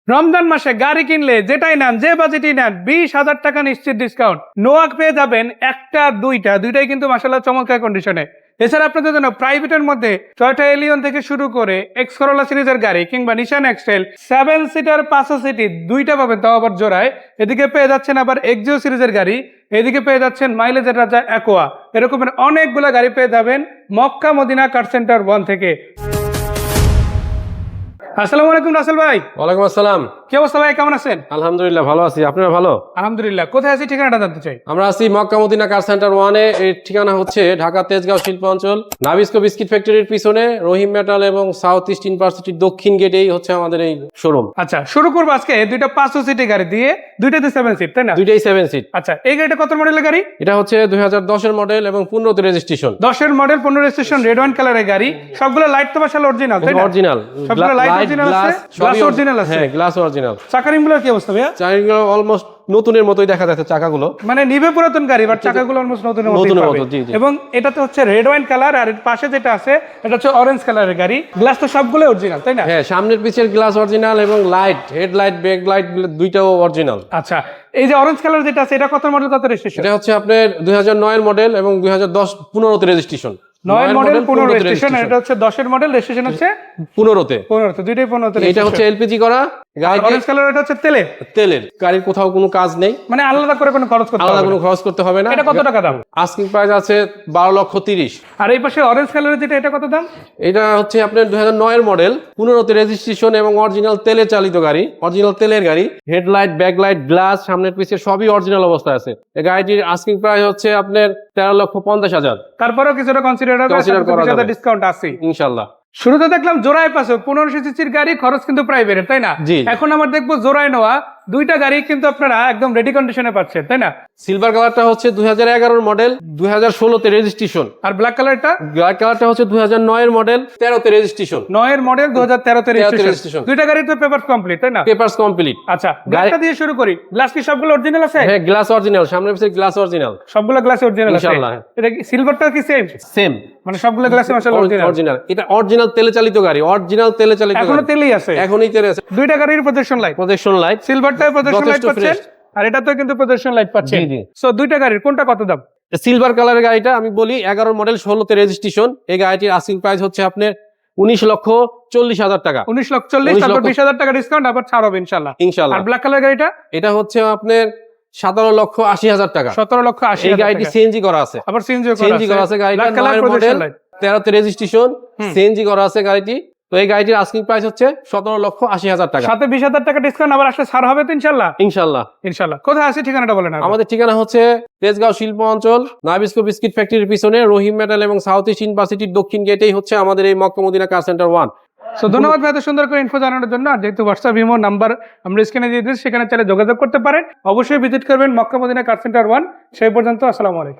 রমজান মাসে গাড়ি কিনলে যেটাই নেন, যে বাজেটই নেন, 20,000 টাকা নিশ্চিত ডিসকাউন্ট। নোয়াক পেয়ে যাবেন একটা দুইটাই কিন্তু মাশাআল্লাহ চমৎকার কন্ডিশনে। এছাড়া আপনাদের জন্য প্রাইভেটের মধ্যে টয়োটা এলিয়ন থেকে শুরু করে এক্স করোলা সিরিজের গাড়ি কিংবা নিশান এক্সটেল 7 সিটার 5 সিটি দুইটা পাবেন, তাও আবার জোড়ায়। এদিকে পেয়ে যাচ্ছেন আবার এক্সিও সিরিজের গাড়ি, এদিকে পেয়ে যাচ্ছেন মাইলেজের রাজা অ্যাকোয়া। এরকমের অনেকগুলো গাড়ি পেয়ে যাবেন মক্কা মদিনা কার সেন্টার 1 থেকে। আসসালামু আলাইকুম রাসেল ভাই। ওয়ালাইকুম আসসালাম। কি অবস্থা ভাই, কেমন আছেন? আলহামদুলিল্লাহ ভালো আছি, আপনারা ভালো? আলহামদুলিল্লাহ। কোথায় আছি ঠিকানাটা জানতে চাই। আমরা আছি মক্কা মদিনা কার সেন্টার 1 এ। এর ঠিকানা হচ্ছে ঢাকা তেজগাঁও শিল্প অঞ্চল, নাবিস্কো বিস্কিট ফ্যাক্টরির পিছনে রহিম মেটাল এবং সাউথ ইস্ট ইউনিভার্সিটির দক্ষিণ গেটেই হচ্ছে আমাদের এই শোরুম। আচ্ছা, শুরু করবো আজকে দুইটা 500 সিটি গাড়ি দিয়ে, দুইটাতে 7 সিট, তাই না? দুইটাই 7 সিট। আচ্ছা, এই গাড়িটা কত মডেলের গাড়ি? এটা হচ্ছে 2010 এর মডেল এবং 15তে রেজিস্ট্রেশন। 10 এর মডেল, 15 রেজিস্ট্রেশন, রেড ওয়াইন কালারের গাড়ি। সবগুলো লাইট তো মাশাআল্লাহ অরিজিনাল, তাই না? অরিজিনাল, সবগুলো লাইট অরিজিনাল আছে, গ্লাস অরিজিনাল আছে। হ্যাঁ, গ্লাস অরিজিনাল। চাকারিমগুলোর কি অবস্থা ভাইয়া? চাকাগুলো অলমোস্ট নতুনের মতোই দেখা যাচ্ছে চাকাগুলো। মানে নিবে পুরাতন গাড়ি, বাট চাকাগুলো অলমোস্ট নতুনের মতো। জি জি। এবং এটাতে হচ্ছে রেড ওয়াইন কালার, আর পাশে যেটা আছে এটা হচ্ছে অরেঞ্জ কালারের গাড়ি। গ্লাস তো সবগুলো অরিজিনাল, তাই না? হ্যাঁ, সামনের পিছের গ্লাস অরিজিনাল এবং লাইট, হেডলাইট, ব্যাক লাইট দুইটাও অরিজিনাল। আচ্ছা, এই যে অরেঞ্জ কালার যেটা আছে এটা কত মডেল, কত রেজিস্ট্রেশন? এটা হচ্ছে আপনার 2009 এর মডেল এবং 2010 15তে রেজিস্ট্রেশন। 9 মডেল 15 রেজিস্ট্রেশন, এটা হচ্ছে 10 এর মডেল, রেজিস্ট্রেশন হচ্ছে 15তে। দুইটাই 15তে। এটা হচ্ছে এলপিজি করা গাড়ি, অরেঞ্জ কালার এটা হচ্ছে তেলের। গাড়ির কোথাও কোনো কাজ নেই, মানে আলাদা করে কোনো খরচ করতে হবে না। আলাদা কোনো খরচ করতে হবে না। এটা কত টাকা দাম? আস্কিং প্রাইস আছে 12,30,000। আর এই পাশে অরেঞ্জ কালারের যেটা, এটা কত দাম? এটা হচ্ছে আপনার 2009 এর মডেল, 15তে রেজিস্ট্রেশন এবং অরিজিনাল তেলে চালিত গাড়ি, অরিজিনাল তেলের গাড়ি। হেডলাইট, ব্যাকলাইট, গ্লাস, সামনের পিছের সবই অরিজিনাল অবস্থায় আছে। এই গাড়িটির আস্কিং প্রাইস হচ্ছে আপনার 13,50,000। তারপরেও কিছুটা কনসিডার করা যাবে, ডিসকাউন্ট আছে ইনশাআল্লাহ। শুরুতে দেখলাম জোড়ায় পাশে 1500 সিসির গাড়ি, খরচ কিন্তু প্রাইভেট, তাই না? জি। এখন আমরা দেখবো জোড়ায় নেওয়া দুইটা গাড়ি কিন্তু আপনারা একদম রেডি কন্ডিশনে পাচ্ছেন, তাই না? সিলভার কালারটা হচ্ছে 2011 এর মডেল, 2016তে রেজিস্ট্রেশন। আর ব্ল্যাক কালারটা? ব্ল্যাক কালারটা হচ্ছে 2009 এর মডেল, 13তে রেজিস্ট্রেশন। 9 এর মডেল, 2013তে রেজিস্ট্রেশন। registration। দুইটা গাড়ি তো পেপারস কমপ্লিট, তাই না? Papers complete. আচ্ছা, গ্লাসটা দিয়ে শুরু করি। গ্লাস কি সবগুলো অরিজিনাল আছে? হ্যাঁ, গ্লাস অরিজিনাল, সামনের পিছে গ্লাস অরিজিনাল, সবগুলো গ্লাস অরিজিনাল আছে ইনশাআল্লাহ। এটা কি সিলভারটা কি সেম? মানে সবগুলো গ্লাসে মাশাআল্লাহ অরিজিনাল। এটা অরিজিনাল তেলে চালিত গাড়ি, অরিজিনাল তেলে চালিত এখনো গাড়ি। তেলই আছে, এখনই তেলে আছে। দুইটা গাড়ির প্রজেকশন লাইট, প্রজেকশন লাইট, সিলভারটায় প্রজেকশন লাইট যথেষ্ট পাচ্ছেন, আর এটাতেও কিন্তু প্রজেকশন লাইট পাচ্ছেন। জি, জি। সো দুইটা গাড়ির কোনটা কত দাম? সিলভার কালারের গাড়িটা আমি বলি 11 মডেল, 16তে রেজিস্ট্রেশন। এই গাড়িটির আস্কিং প্রাইস হচ্ছে আপনার 19,40,000 টাকা। 19,40,000, তারপর 20,000 টাকা ডিসকাউন্ট, আবার ছাড় হবে ইনশাআল্লাহ। ইনশাআল্লাহ। আর ব্ল্যাক কালার গাড়িটা? এটা হচ্ছে আপনার 17,80,000 টাকা। 17,80,000 এই গাড়িটি সিএনজি করা আছে, আবার সিএনজি করা আছে। গাড়িটা 9 মডেল, 13তে রেজিস্ট্রেশন, সিএনজি করা আছে গাড়িটি। তো এই গাড়িটির আস্কিং প্রাইস হচ্ছে 17,80,000 টাকা। সাথে 20,000 টাকা ডিসকাউন্ট, আবার আসলে ছাড় হবে তো ইনশাআল্লাহ। ইনশাআল্লাহ। কোথায় আছে ঠিকানাটা বলেন। আমাদের ঠিকানা হচ্ছে তেজগাঁও শিল্প অঞ্চল, নাবিস্কো বিস্কিট ফ্যাক্টরির পিছনে রহিম মেটাল এবং সাউথ ইস্ট ইউনিভার্সিটির দক্ষিণ গেটেই হচ্ছে আমাদের এই Mecca Medina car centre 1। So ধন্যবাদ ভাই এত সুন্দর করে ইনফো জানানোর জন্য। আর যেহেতু হোয়াটসঅ্যাপ ইমো নাম্বার আমরা স্ক্রিনে দিয়ে দিচ্ছি, সেখানে চাইলে যোগাযোগ করতে পারেন। অবশ্যই ভিজিট করবেন মক্কা মদিনা কার সেন্টার 1। সেই পর্যন্ত আসসালামু আলাইকুম।